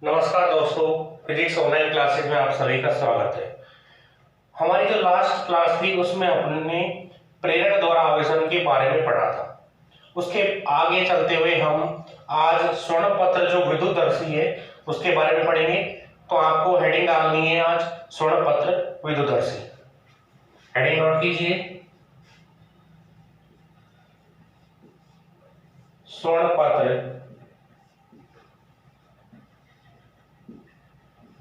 नमस्कार दोस्तों, physics online classes में आप सभी का स्वागत है। हमारी जो लास्ट क्लास थी उसमें अपने प्रेरक द्वारा आवेशन के बारे में पढ़ा था। उसके आगे चलते हुए हम आज स्वर्णपत्र जो विद्युतदर्शी है उसके बारे में पढ़ेंगे। तो आपको हेडिंग डालनी है आज स्वर्णपत्र विद्युतदर्शी। हेडिंग नोट कीजिए, स्वर्णपत्र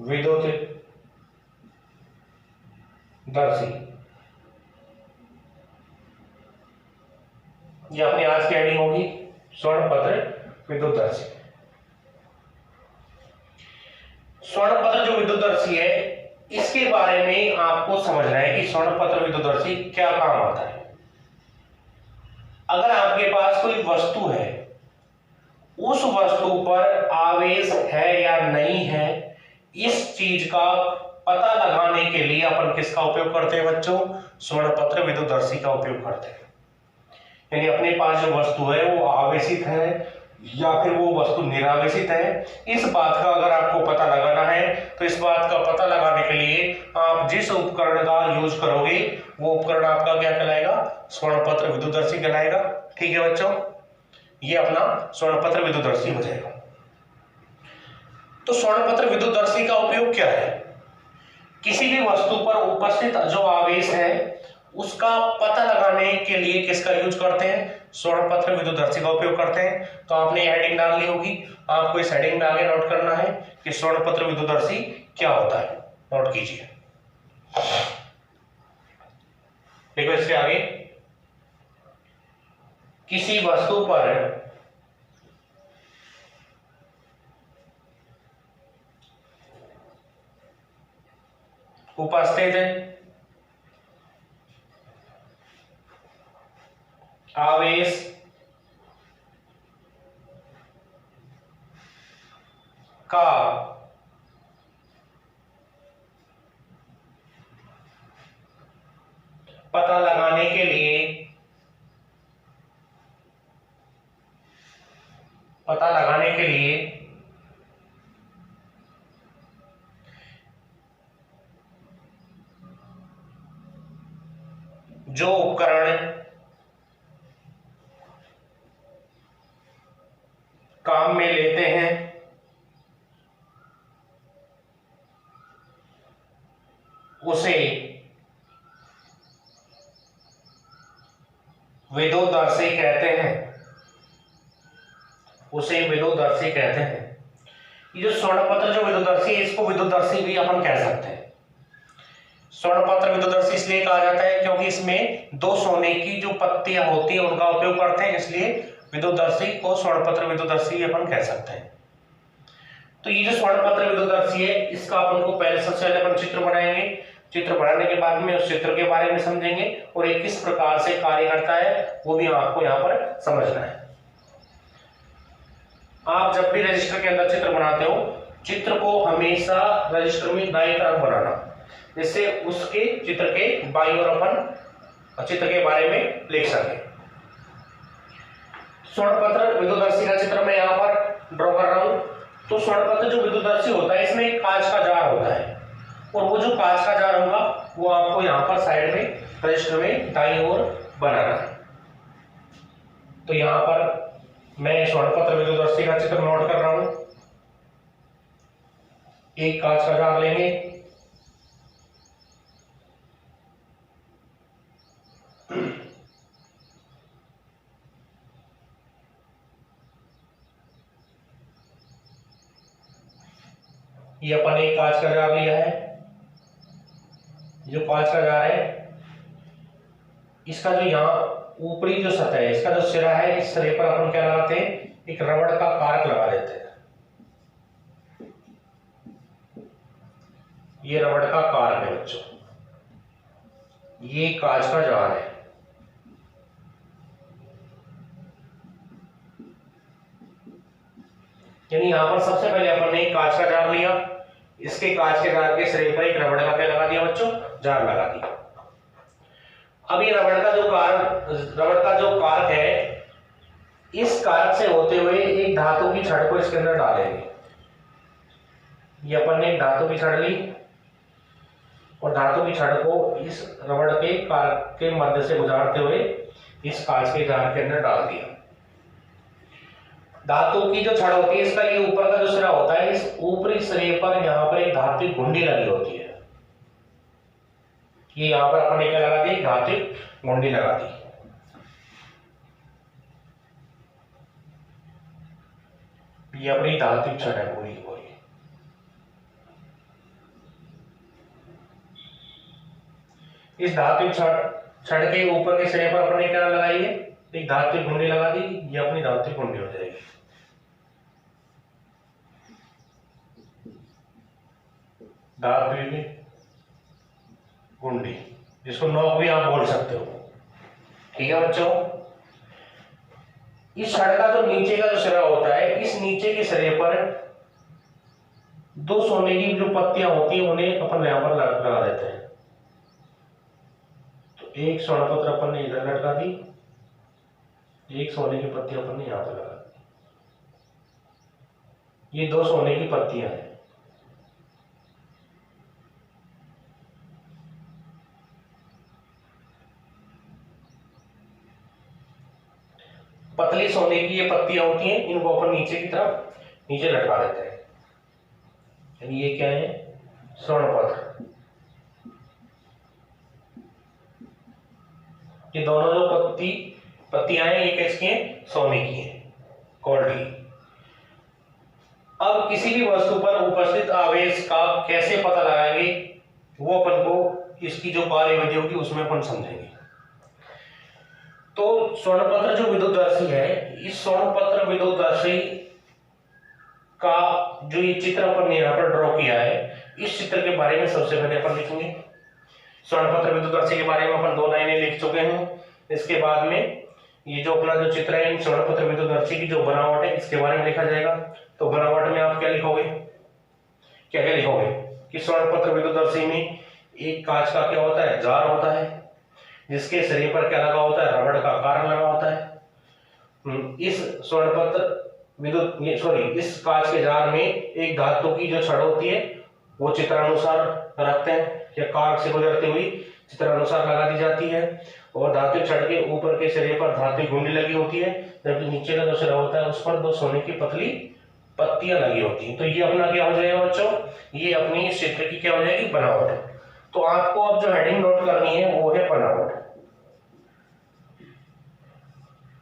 विद्युतदर्शी। ये अपनी आज की हेडिंग होगी, स्वर्णपत्र विद्युतदर्शी। स्वर्णपत्र जो विद्युतदर्शी है इसके बारे में आपको समझना है कि स्वर्णपत्र विद्युतदर्शी क्या काम आता है। अगर आपके पास कोई वस्तु है, उस वस्तु पर आवेश है या नहीं है, इस चीज का पता लगाने के लिए अपन किसका उपयोग करते हैं बच्चों? स्वर्णपत्र विद्युतदर्शी का उपयोग करते हैं। यानी अपने पास जो वस्तु है वो आवेशित है या फिर वो वस्तु निरावेशित है, इस बात का अगर आपको पता लगाना है तो इस बात का पता लगाने के लिए आप जिस उपकरण का यूज करोगे वो उपकरण आपका क्या कहलाएगा? स्वर्णपत्र विद्युतदर्शी कहलाएगा। ठीक है बच्चों, ये अपना स्वर्णपत्र विद्युतदर्शी हो जाएगा। तो स्वर्णपत्र विद्युतदर्शी का उपयोग क्या है? किसी भी वस्तु पर उपस्थित जो आवेश है उसका पता लगाने के लिए किसका यूज करते हैं? स्वर्णपत्र विद्युतदर्शी का उपयोग करते हैं। तो आपने हेडिंग डाल ली होगी, आपको इस हेडिंग में आगे नोट करना है कि स्वर्णपत्र विद्युतदर्शी क्या होता है। नोट कीजिए, देखो इसके आगे, किसी वस्तु पर उपस्थित आवेश का पता लगाने के लिए जो उपकरण काम में लेते हैं उसे विद्युतदर्शी कहते हैं। ये जो स्वर्णपत्र जो विद्युतदर्शी है इसको विद्युतदर्शी भी अपन कह सकते हैं। स्वर्णपत्र विद्युतदर्शी इसलिए कहा जाता है क्योंकि इसमें दो सोने की जो पत्तियां होती हैं उनका उपयोग करते हैं, इसलिए विद्युतदर्शी को स्वर्णपत्र विद्युतदर्शी अपन कह सकते हैं। तो ये जो स्वर्णपत्र विद्युतदर्शी है इसका अपन को पहले सबसे पहले अपन चित्र बनाएंगे। चित्र बनाने के बाद में उस चित्र के बारे में समझेंगे और ये किस प्रकार से कार्य करता है वो भी आपको यहाँ पर समझना है। आप जब भी रजिस्टर के अंदर चित्र बनाते हो, चित्र को हमेशा रजिस्टर में दाईं तरफ बनाना, जिससे उसके चित्र के बाईं ओर अपन चित्र के बारे में लिख सके। स्वर्णपत्र विद्युतदर्शी का चित्र मैं यहाँ पर ड्रॉ कर रहा हूं। तो स्वर्णपत्र जो विद्युतदर्शी होता है इसमें एक कांच का जार होता है और वो जो कांच का जार होगा वो आपको यहाँ पर साइड में रजिस्टर में दाईं ओर बनाना है। तो यहाँ पर मैं स्वर्णपत्र विद्युतदर्शी का चित्र नोट कर रहा हूं। एक कांच का जार लेंगे, ये अपन एक कांच का जार लिया है। जो कांच का जार है इसका जो यहाँ ऊपरी जो सतह है, इसका जो सिरा है, इस सिरे पर अपन क्या लगाते हैं? एक रबड़ का कारक लगा देते हैं। ये रबड़ का कारक है बच्चों, ये कांच का जार है। यानी यहां पर सबसे पहले अपन ने एक कांच का जार लिया, इसके कांच के जार के सिरे पर एक रबड़ का क्या लगा दिया बच्चों? जार लगा दिया। अब ये रबड़ का जो कारक है, इस कारक से होते हुए एक धातु की छड़ को इसके अंदर डालेंगे। ये अपन ने धातु की छड़ ली और धातु की छड़ को इस रबड़ के मध्य से गुजारते हुए इस कांच के जार के अंदर डाल दिया। धातु की जो छड़ होती है इसका ये ऊपर का जो सिरा होता है, इस ऊपरी सिरे पर यहाँ पर एक धातु घुंडी लगी होती है। ये यहाँ पर अपन ने क्या लगा दी, धातु घुंडी लगा दी। ये अपनी धातु छड़ है पूरी पूरी। इस धातु छड़ के ऊपर के सिरे पर अपन ने क्या लगाई है, एक धातु घुंडी लगा दी। ये अपनी धातु घुंडी हो जाएगी। धातु घुंडी, जिसको नॉक भी आप बोल सकते हो। ठीक है बच्चों, इस छड़ का जो नीचे का जो सिरा होता है, इस नीचे के सिरे पर दो सोने की जो पत्तियां होती है उन्हें अपन यहां पर लगा देते हैं। तो एक स्वर्ण पत्र अपन ने इधर लटका दी, एक सोने की पत्ती अपन ने यहां पर लगा दी। ये दो सोने की पत्तियां हैं। पतली सोने की ये पत्तियां होती हैं, इनको अपन नीचे की तरफ नीचे लटका देते हैं। यानी ये क्या है, स्वर्ण पत्र। ये दोनों जो पत्तियां हैं ये किसकी हैं, सोने की हैं, गोल्ड की। अब किसी भी वस्तु पर उपस्थित आवेश का कैसे पता लगाएंगे, वो अपन को इसकी जो कार्यविधि होगी उसमें अपन समझेंगे। तो स्वर्णपत्र जो विद्युतदर्शी है, इस स्वर्णपत्र विद्युतदर्शी का जो ये चित्र अपन ने यहाँ पर ड्रॉ किया है, इस चित्र के बारे में सबसे पहले अपन लिखेंगे। स्वर्णपत्र विद्युतदर्शी के बारे में अपन 2 लाइनें लिख चुके हैं। इसके बाद में ये जो अपना जो चित्र है, स्वर्णपत्र विद्युतदर्शी की जो बनावट है इसके बारे में लिखा जाएगा। तो बनावट में आप क्या लिखोगे, क्या क्या लिखोगे कि स्वर्णपत्र विद्युतदर्शी में एक कांच का क्या होता है, जार होता है, जिसके सिरे पर क्या लगा होता है, रबड़ का कार लगा होता है। इस स्वर्णपत्र इस कांच के जार में एक धातु की जो छड़ होती है वो चित्रानुसार रखते हैं, या कार से गुजरती हुई चित्रानुसार लगा दी जाती है। और धातु छड़ के ऊपर के सिरे पर धातु घुंडी लगी होती है, जबकि नीचे का जो सिरा होता है उस पर 2 सोने की पतली पत्तियां लगी होती हैं। तो ये अपना क्या हो जाएगा बच्चों, ये अपनी इस चित्र की क्या हो जाएगी, बनावट। तो आपको अब जो हेडिंग नोट करनी है वो है बनावट।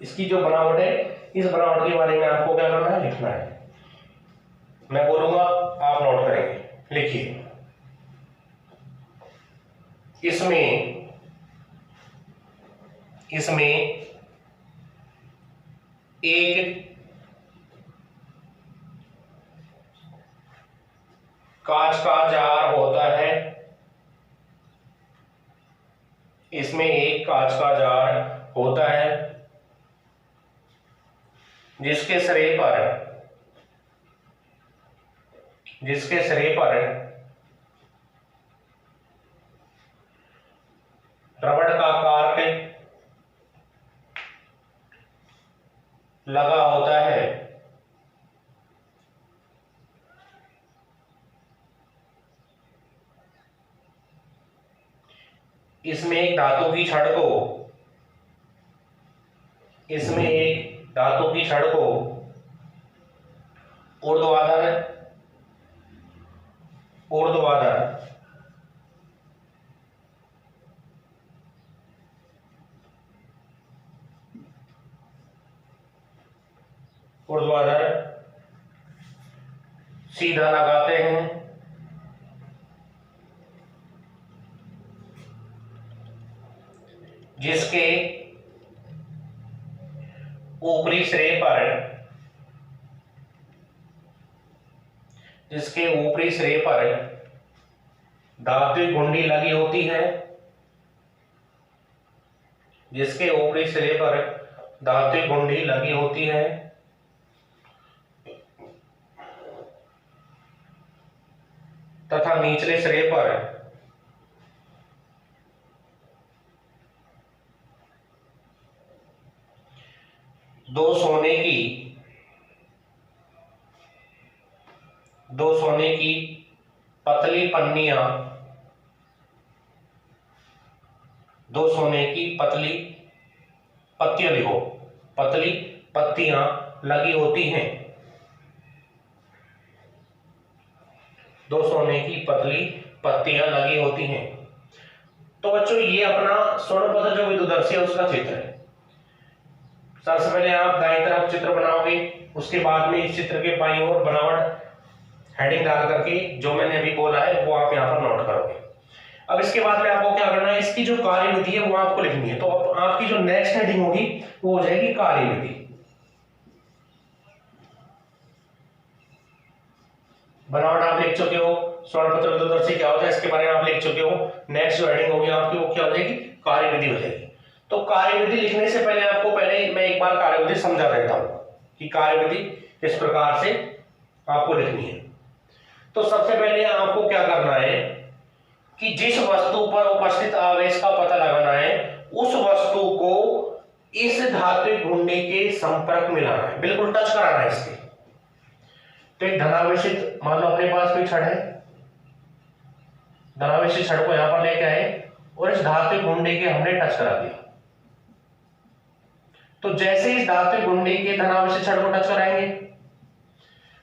इसकी जो बनावट है, इस बनावट के बारे में आपको क्या करना है, लिखना है। मैं बोलूंगा आप नोट करेंगे। लिखिए, इसमें एक कांच का जार होता है, इसमें एक कांच का जार होता है जिसके सिरे पर रबड़ का कार्क लगा होता है। इसमें एक धातु की छड़ को ऊर्ध्वाधर सीधा लगाते हैं, जिसके ऊपरी सिरे पर धातु घुंडी लगी होती है, जिसके ऊपरी सिरे पर धातु घुंडी लगी होती है तथा निचले सिरे पर दो सोने की पतली पन्नियां, दो सोने की पतली पत्तियां, लिखो पतली पत्तियां लगी होती हैं, दो सोने की पतली पत्तियां लगी होती हैं। तो बच्चों ये अपना स्वर्ण पत्र जो विद्युदर्शी है उसका चित्र है। सबसे पहले आप दाईं तरफ चित्र बनाओगे, उसके बाद में इस चित्र के बाईं ओर बनावट हेडिंग डाल करके जो मैंने अभी बोला है वो आप यहाँ पर नोट करोगे। अब इसके बाद में आपको क्या करना है, इसकी जो कार्यविधि है वो आपको लिखनी है। तो अब आपकी जो नेक्स्ट हेडिंग होगी वो हो जाएगी कार्यविधि। बनावट आप लिख चुके हो, स्वर्ण पत्र विद्युदर्शी क्या होता है इसके बारे में आप लिख चुके हो। नेक्स्ट जो हेडिंग होगी आपकी वो क्या हो जाएगी, कार्यविधि हो जाएगी। तो कार्यविधि लिखने से पहले आपको मैं एक बार कार्यविधि समझा देता हूं कि कार्यविधि किस प्रकार से आपको लिखनी है। तो सबसे पहले आपको क्या करना है कि जिस वस्तु पर उपस्थित आवेश का पता लगाना है उस वस्तु को इस धात्विक घुंडी के संपर्क में लाना है, बिल्कुल टच कराना है इसके। तो एक धनावेशित, मान लो अपने पास कोई छड़ है, धनावेशित छड़ को यहां पर लेके आए और इस धात्विक घुंडी के हमने टच करा दिया। तो जैसे इस धात्विक घुंडी के धनावेशित छड़ को टच कराएंगे,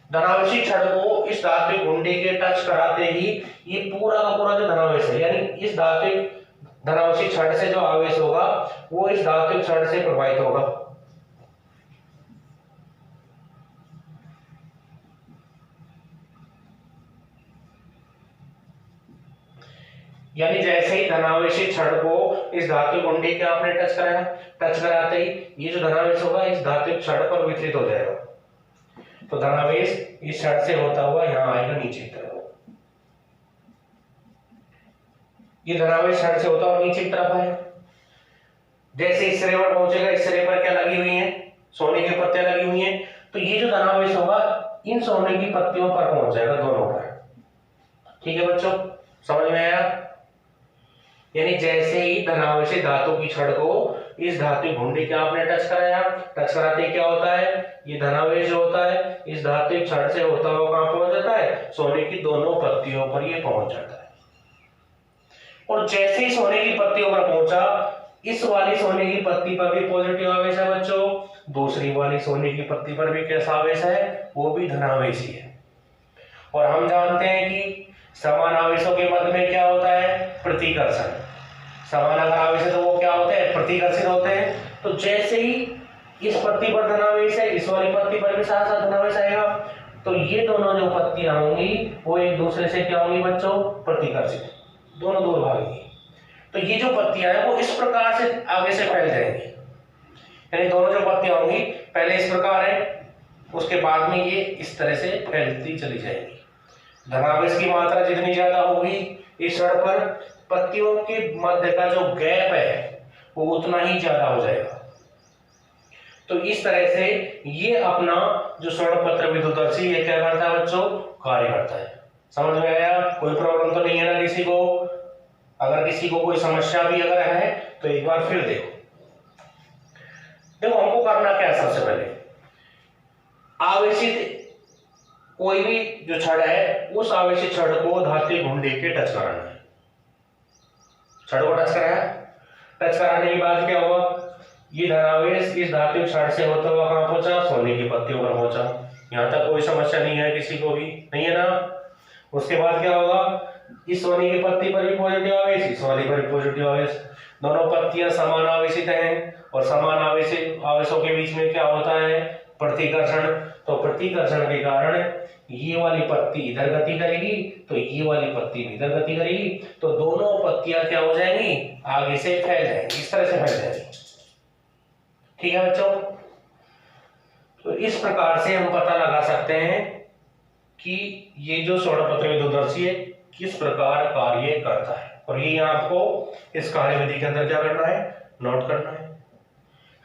धनावेशित छड़ को इस धात्विक घुंडी के टच कराते ही ये पूरा का पूरा जो धनावेश है, यानी इस धात्विक धनावेशित छड़ से जो आवेश होगा वो इस धात्विक छड़ से प्रवाहित होगा। यानी जैसे ही धनावेशित छड़ को इस धात्विक घुंडी के आपने टच कराया, टच कराते ही ये जो धनावेश होगा इस धात्विक छड़ पर वितरित हो जाएगा। तो धनावेश इस छड़ से होता हुआ यहां आएगा नीचे की तरफ। ये धनावेश छड़ से होता हुआ नीचे की तरफ आएगा। जैसे इस सिरे पर पहुंचेगा, इस सिरे पर क्या लगी हुई है, सोने की पत्तियां लगी हुई हैं। तो ये जो धनावेश होगा इन सोने की पत्तियों पर पहुंच जाएगा, दोनों पर। ठीक है बच्चों, समझ में आया? यानी जैसे ही धनावेशित धातु की छड़ को इस धात्विक घुंडी के आपने टच कराया, टच कराते क्या होता है, ये धनावेश जो होता है इस धात्विक छड़ से होता हुआ कहां पहुंच जाता है, सोने की दोनों पत्तियों पर ये पहुंच जाता है। और जैसे ही सोने की पत्तियों पर पहुंचा, इस वाली सोने की पत्ती पर भी पॉजिटिव आवेश है बच्चों, दूसरी वाली सोने की पत्ती पर भी कैसा आवेश है, वो भी धनावेश ही है। और हम जानते हैं कि समान आवेशों के मध्य में क्या होता है, प्रतिकर्षण। समान अगर आवेश है तो वो क्या होते हैं, प्रतिकर्षित होते हैं। तो जैसे ही इस पत्ती पर धनावेश है, इस वाली पत्ती पर भी साथ साथ धनावेश आएगा। तो ये दोनों जो पत्तियां होंगी वो एक दूसरे से क्या होंगी बच्चों, प्रतिकर्षित, दोनों दूर भागेंगी। तो ये जो पत्तियां हैं वो इस प्रकार से आगे से फैल जाएंगी। यानी दोनों जो पत्तियां होंगी पहले इस प्रकार है, उसके बाद में ये इस तरह से फैलती चली जाएगी। धनावेश की मात्रा जितनी ज्यादा होगी इस छड़ पर, पत्तियों के मध्य का जो गैप है वो उतना ही ज्यादा हो जाएगा। तो इस तरह से ये अपना जो स्वर्ण पत्र विद्युदर्शी ये क्या करता है बच्चों, कार्य करता है। समझ में आया? कोई प्रॉब्लम तो नहीं है ना किसी को? अगर किसी को कोई समस्या भी अगर है तो एक बार फिर देखो हमको करना क्या है। सबसे पहले आवेशित कोई भी जो छड़ है उस आवेशित छड़ को धात्विक घुंडी के टच कराना है। छड़ को टच कराया, टच कराने के बाद क्या हुआ, ये धनावेश इस धात्विक छड़ से होता हुआ कहां पहुंचा, सोने की पत्तियों पर पहुंचा। यहां तक कोई समस्या नहीं है, किसी को भी नहीं है ना? उसके बाद क्या होगा, इस सोने की पत्ती पर भी पॉजिटिव आवेश, इस वाली पर भी पॉजिटिव आवेश, दोनों पत्तियां समान आवेशित हैं और समान आवेशित आवेशों के बीच में क्या होता है, प्रतिकर्षण। तो प्रतिकर्षण के कारण ये वाली पत्ती इधर गति करेगी तो ये वाली पत्ती भी इधर गति करेगी, तो दोनों पत्तियां क्या हो जाएंगी, आगे से फैल जाएंगी, इस तरह से फैल जाएंगी। ठीक है बच्चों? तो इस प्रकार से हम पता लगा सकते हैं कि ये जो स्वर्ण पत्र विद्युदर्शी है किस प्रकार कार्य करता है। और ये आपको इस कार्यविधि के अंदर क्या करना है, नोट करना है।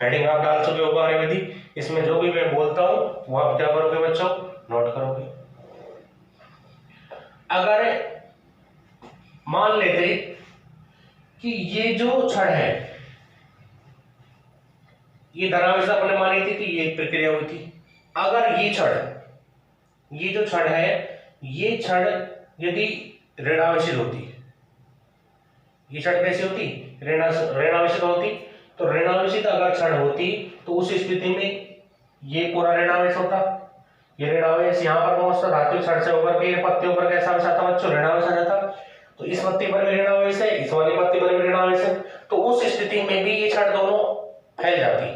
हेडिंग आप डाल चुके हो कार्यविधि, इसमें जो भी मैं बोलता हूं वो आप क्या करोगे बच्चों, नोट करोगे। अगर मान लेते कि ये जो छड़ है ये धनावेश अपने मानी थी कि ये प्रक्रिया हुई थी। अगर ये छड़, ये जो छड़ है ये छड़ यदि ऋणावेशित होती, ये छड़ कैसी होती, ऋणावेशित होती, तो ऋणावेशित अगर छड़ होती तो उस स्थिति में ये पूरा ऋणावेश होता, ये ऋणावेश यहाँ पर पहुंचता, धात्विक छड़ से होकर के पत्तियों पर कैसा आवेश आता बच्चों, ऋणावेश आ जाता। तो इस पत्ती पर भी ऋणावेश है, इस वाली पत्ती पर भी ऋणावेश है, तो उस स्थिति में भी ये छड़ दोनों फैल जाती,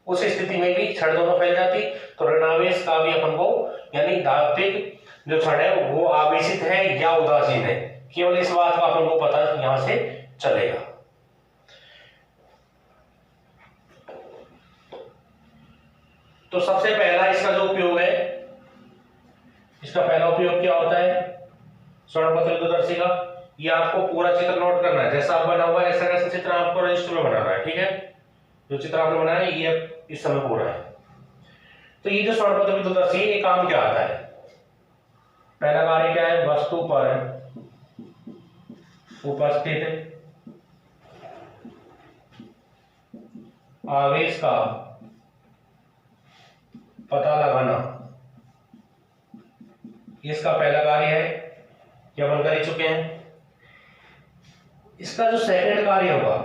उस स्थिति में भी छड़ दोनों फैल जाती। तो ऋणावेश का भी अपन को यानी धात्विक जो छड़ है वो आवेशित है या उदासीन है, केवल इस बात का अपन को पता यहां से चलेगा। तो सबसे पहला इसका जो उपयोग है, इसका पहला उपयोग क्या होता है स्वर्णपत्र विद्युतदर्शी का, ये आपको पूरा चित्र नोट करना है, जैसा आप बना हुआ है ऐसा कैसा चित्र आपको रजिस्टर में बनाना है, ठीक है। जो चित्र आपने बनाया है ये इस समय पूरा है। तो ये जो स्वर्णपत्र विद्युतदर्शी ये काम क्या आता है, पहला कार्य क्या है, वस्तु पर उपस्थित आवेश का पता लगाना, इसका पहला कार्य है, ये अपन कर ही चुके हैं। इसका जो सेकंड कार्य होगा,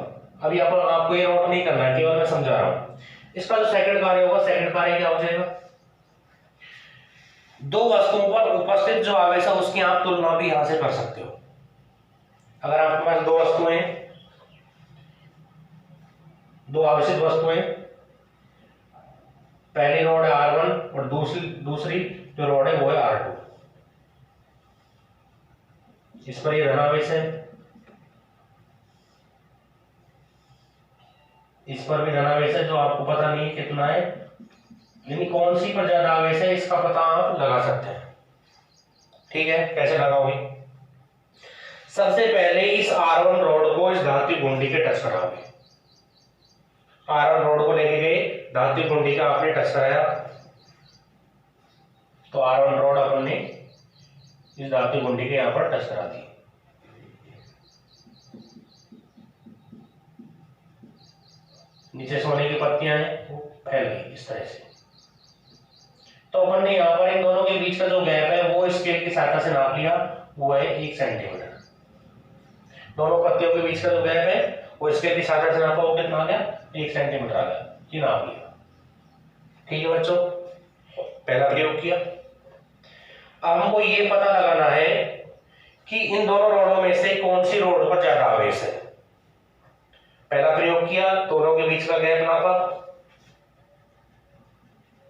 अभी अपन आपको ये नोट नहीं करना है, केवल मैं समझा रहा हूं। इसका जो सेकंड कार्य होगा, सेकंड कार्य क्या हो जाएगा, दो वस्तुओं पर उपस्थित जो आवेश है उसकी आप तुलना भी यहां से कर सकते हो। अगर आपके पास दो वस्तुएं, दो आवेशित वस्तुएं, पहली रॉड है R1 और दूसरी जो रॉड है वो है R2, इस पर ये धनावेश है, इस पर भी धनावेश है, जो आपको पता नहीं कितना है, यानी कौन सी पर ज्यादा आवेश है इसका पता आप लगा सकते हैं, ठीक है। कैसे लगाओगे, सबसे पहले इस R1 रॉड को इस धातु गुंडी के टच कराओगे, R1 रॉड को लेके गए, धातु गुंडी का आपने टच कराया, तो R1 रॉड अपन ने इस धातु गुंडी के यहां पर टच करा दी। नीचे सोने की पत्तियां हैं वो फैल गई इस तरह से। तो अपन ने यहां पर इन दोनों के बीच का जो गैप है वो स्केल की सहायता से नाप लिया, वो है 1 सेंटीमीटर। दोनों पत्तियों के बीच का जो गैप है वो स्केल की सहायता से नापा, वो कितना आ गया, 1 सेंटीमीटर आ गया, ये नाप लिया, ठीक है बच्चों। पहला प्रयोग किया। अब हमको ये पता लगाना है कि इन दोनों रोडों में से कौन सी रोड पर ज्यादा आवेश है। पहला प्रयोग किया, दोनों के बीच का गैप नापा,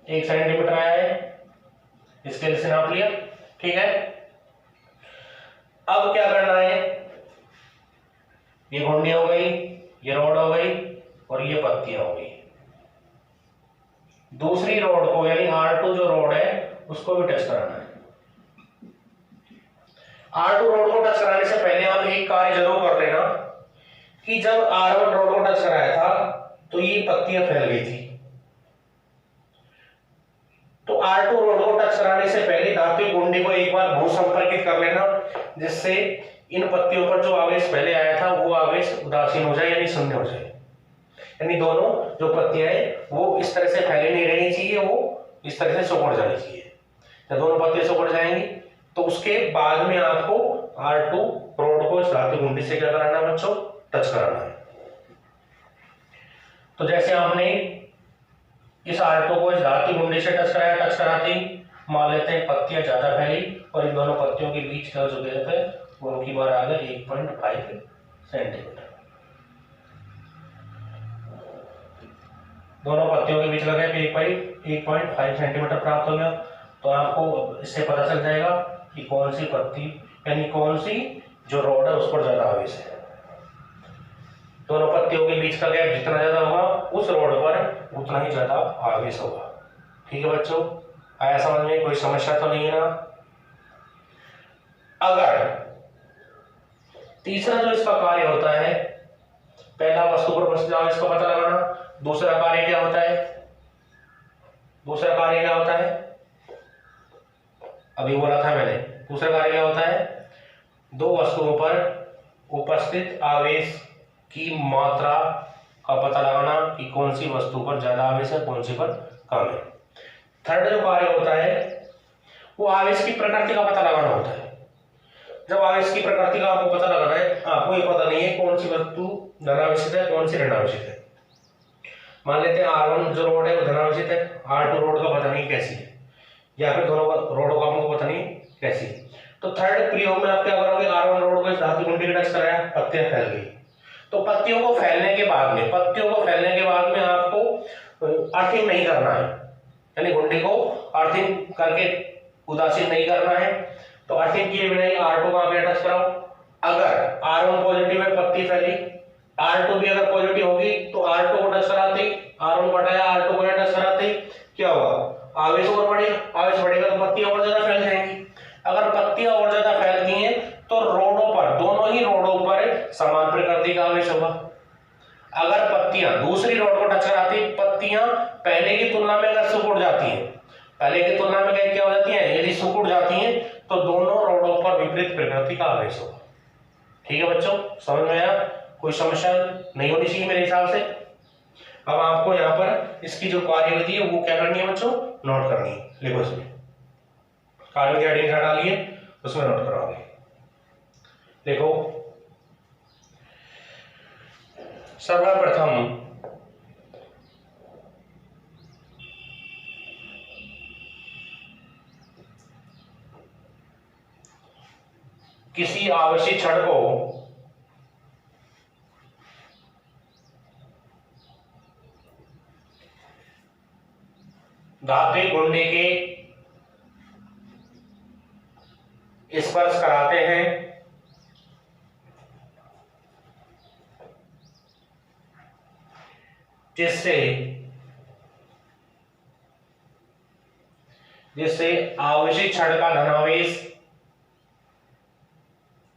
1 सेंटीमीटर आया है, स्केल से नाप लिया, ठीक है। अब क्या करना है, ये घुंडी हो गई, ये रोड हो गई और ये पत्तियां हो गई। दूसरी रोड को यानी R2 जो रोड है उसको भी टच कराना है। R2 रोड को टच कराने से पहले आप एक कार्य जरूर कर लेना कि जब R1 रोड को टच कराया था तो ये पत्तियां फैल गई थी, तो R2 रोड को टच कराने से पहले धातु गुंडी को एक बार भू संपर्कित कर लेना, जिससे इन पत्तियों पर जो आवेश पहले आया था वो आवेश उदासीन हो जाए यानी शून्य हो जाए, यानी दोनों जो पत्तियां हैं वो इस तरह से फैले नहीं रहनी चाहिए, वो इस तरह से सिकुड़ जानी चाहिए। जब दोनों पत्तियां सिकुड़ जाएंगी तो उसके बाद में आपको R2 रोड को इस धातु गुंडी से क्या कराना है बच्चों, टच कराना है। तो जैसे आपने इस R2 को इस धातु गुंडी से टच कराया, टच कराते ही मान लेते हैं पत्तियां ज्यादा फैली और इन दोनों पत्तियों के बीच का जो गैप है वो उनकी बार आ गया 1.5 सेंटीमीटर। दोनों पत्तियों के बीच का गैप 1.5 सेंटीमीटर प्राप्त हो गया। तो आपको इससे पता चल जाएगा कि कौन सी पत्ती यानी कौन सी जो रोड है उस पर ज्यादा आवेश है। दोनों पत्तियों के बीच का गैप जितना ज्यादा होगा उस रोड पर उतना ही ज्यादा आवेश होगा, ठीक है बच्चों। आया समझ में, कोई समस्या तो नहीं है ना। अगर तीसरा जो इसका कार्य होता है, पहला वस्तु पर उपस्थित आवेश का पता लगाना, दूसरा कार्य क्या होता है, दूसरा कार्य क्या होता है, अभी बोला था मैंने, दूसरा कार्य क्या होता है, दो वस्तुओं पर उपस्थित आवेश की मात्रा का पता लगाना कि कौन सी वस्तु पर ज्यादा आवेश है, कौन सी पर कम है। थर्ड जो कार्य होता है वो आवेश की प्रकृति का पता लगाना होता है। जब आवेश की प्रकृति का आपको पता लगाना है, आपको ये पता नहीं है कौन सी वस्तु धनावेशित है कौन सी ऋणावेशित है। मान लेते हैं R1 जो रोड है वो धनावेशित है, R2 रोड का पता नहीं कैसी है, या फिर दोनों रोडों का आपको पता नहीं कैसी है। तो थर्ड प्रयोग में आप क्या करोगे, R1 रोड को इस धातु गुंडी के टच कराया, पत्तियां फैल गई। तो पत्तियों को फैलने के बाद में आपको अर्थिंग नहीं करना है, यानी गुंडी को अर्थिंग करके उदासीन नहीं करना है। तो अर्थिंग किए बिना ही R2 को आप टच कराओ। अगर R1 पॉजिटिव है, पत्ती फैली, R2 भी अगर पॉजिटिव होगी तो R2 को टच कराते ही, R1 को हटाया, R2 को टच कराते ही क्या होगा, आवेश और बढ़ेगा। आवेश बढ़ेगा तो पत्तियां और ज्यादा फैल जाएंगी। अगर पत्तियां और ज्यादा फैलती हैं तो रोडों पर, दोनों ही रोडों पर समान प्रकृति का आवेश होगा। अगर पत्तियां दूसरी रोड को टच कराती, पत्तियां पहले की तुलना में अगर सिकुड़ जाती हैं, पहले की तुलना में क्या हो जाती हैं, यदि सिकुड़ जाती हैं तो दोनों रोडों पर विपरीत प्रकृति का आवेश होगा। ठीक है बच्चों, समझ में आया? कोई समस्या नहीं होनी चाहिए मेरे हिसाब से। अब आपको यहाँ पर इसकी जो कार्यविधि है वो क्या करनी है बच्चों, नोट करनी है। लिखो इसमें कार्यविधि हेडिंग डालिए, उसमें नोट कराओगे। देखो सर्वप्रथम किसी आवेशित छड़ को धातु गुंडी के स्पर्श कराते हैं, जिससे आवेशित छड़ का धनावेश,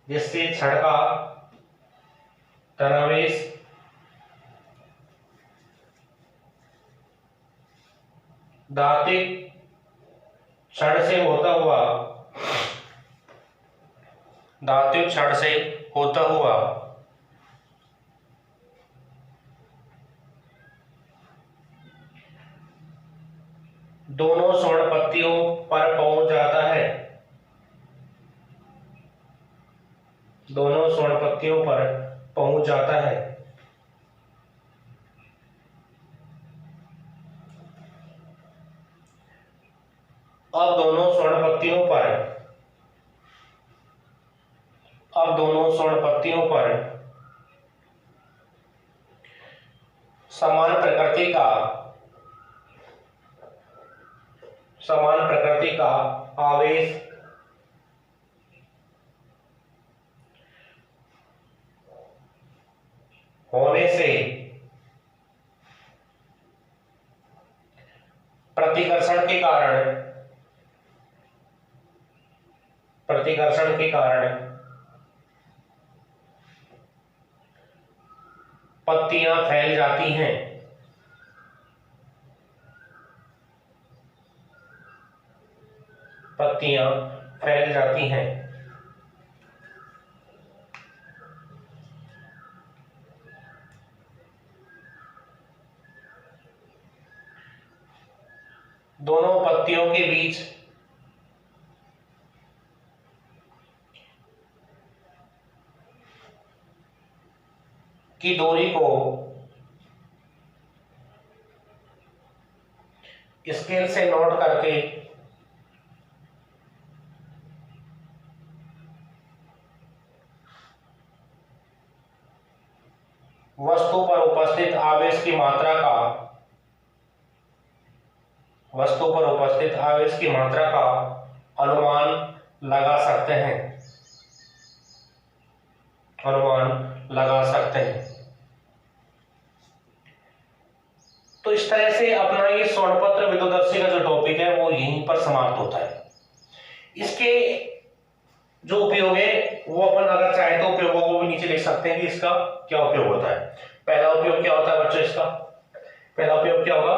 जिससे छड़ का धनावेश धात्विक छड़ से होता हुआ दोनों स्वर्ण पत्तियों पर पहुंच जाता है, दोनों स्वर्ण पत्तियों पर पहुंच जाता है। अब दोनों स्वर्ण पत्तियों पर समान प्रकृति का आवेश होने से प्रतिकर्षण के कारण पत्तियां फैल जाती हैं। पत्तियां फैल जाती हैं। दोनों पत्तियों के बीच की दूरी को स्केल से नोट करके वस्तु पर उपस्थित आवेश की मात्रा का अनुमान लगा सकते हैं। तो इस तरह से अपना ये स्वर्णपत्र विद्युतदर्शी का जो टॉपिक है वो यहीं पर समाप्त होता है। इसके जो उपयोग है वो अपन अगर चाहे तो उपयोगों को भी नीचे लिख सकते हैं कि इसका क्या उपयोग होता है। पहला उपयोग क्या होता है बच्चों, इसका पहला उपयोग क्या होगा,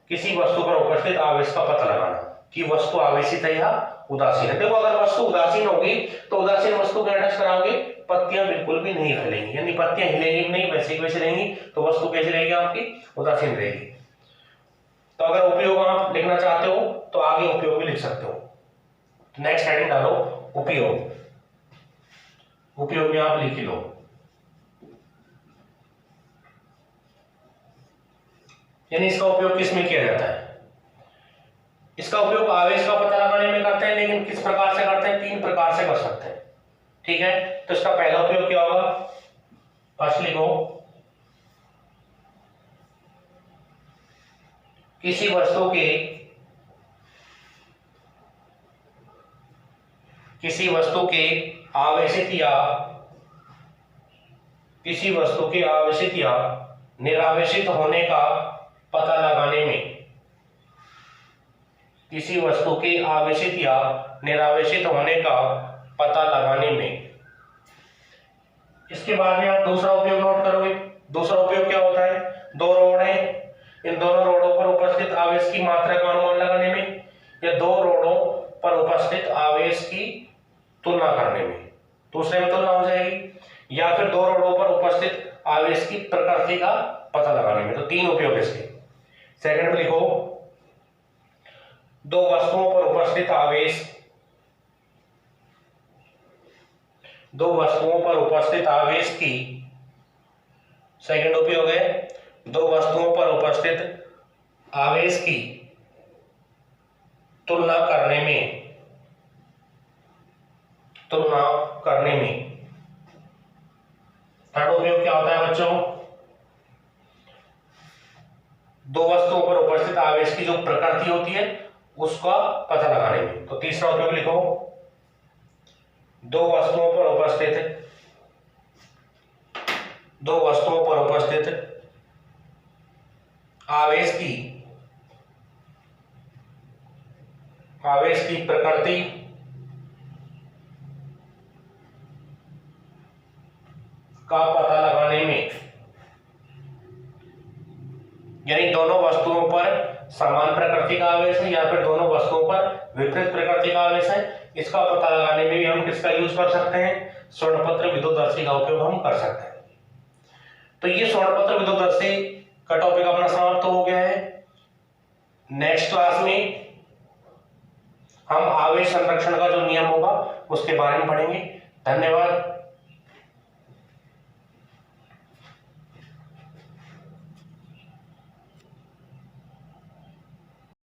किसी वस्तु पर उपस्थित आवेश का पता लगाना कि वस्तु आवेशित है या उदासीन है। देखो अगर वस्तु उदासीन होगी तो उदासीन वस्तु का टच कराओगे, पत्तियां बिल्कुल भी नहीं फैलेंगी, यानी पत्तियां हिलेंगी नहीं, वैसे वैसे रहेंगी, तो वस्तु कैसी रहेगी आपकी, उदासीन रहेगी। तो अगर उपयोग आप लिखना चाहते हो तो आगे उपयोग भी लिख सकते हो। नेक्स्ट हेडिंग डालो उपयोग। उपयोग में आप लिख लो। यानी इसका उपयोग किस में किया जाता है? इसका उपयोग आवेश का पता लगाने में करते हैं, लेकिन किस प्रकार से करते हैं? 3 प्रकार से कर सकते हैं। ठीक है, तो इसका पहला उपयोग क्या होगा? फर्स्ट लिखो, किसी वस्तु के आवेशित या निरावेशित होने का पता लगाने में, किसी वस्तु के आवेशित या निरावेशित होने का पता लगाने में। इसके बाद में आप दूसरा उपयोग नोट करोगे। दूसरा उपयोग क्या होता है? 2 रोड है, इन दोनों रोडों पर उपस्थित आवेश की मात्रा का अनुमान लगाने में, या 2 रोडों पर उपस्थित आवेश की तुलना करने में। दूसरे में तुलना हो जाएगी, या फिर 2 रोडों पर उपस्थित आवेश की प्रकृति का पता लगाने में। तो 3 उपयोग इसके। सेकंड में लिखो, 2 वस्तुओं पर उपस्थित आवेश, 2 वस्तुओं पर उपस्थित आवेश की, सेकंड उपयोग है 2 वस्तुओं पर उपस्थित आवेश की तुलना करने में। थर्ड उपयोग क्या होता है बच्चों? 2 वस्तुओं पर उपस्थित आवेश की जो प्रकृति होती है उसका पता लगाने में। तो तीसरा उपयोग लिखो, 2 वस्तुओं पर उपस्थित आवेश की प्रकृति का पता लगाने में। यानी दोनों वस्तुओं पर समान प्रकृति का आवेश है या फिर दोनों वस्तुओं पर विपरीत प्रकृति का आवेश है, इसका पता लगाने में भी हम किसका यूज कर सकते हैं? स्वर्णपत्र विद्युतदर्शी का उपयोग हम कर सकते हैं। तो ये स्वर्णपत्र विद्युतदर्शी का टॉपिक अपना समाप्त हो गया है। नेक्स्ट क्लास में हम आवेश संरक्षण का जो नियम होगा उसके बारे में पढ़ेंगे। धन्यवाद।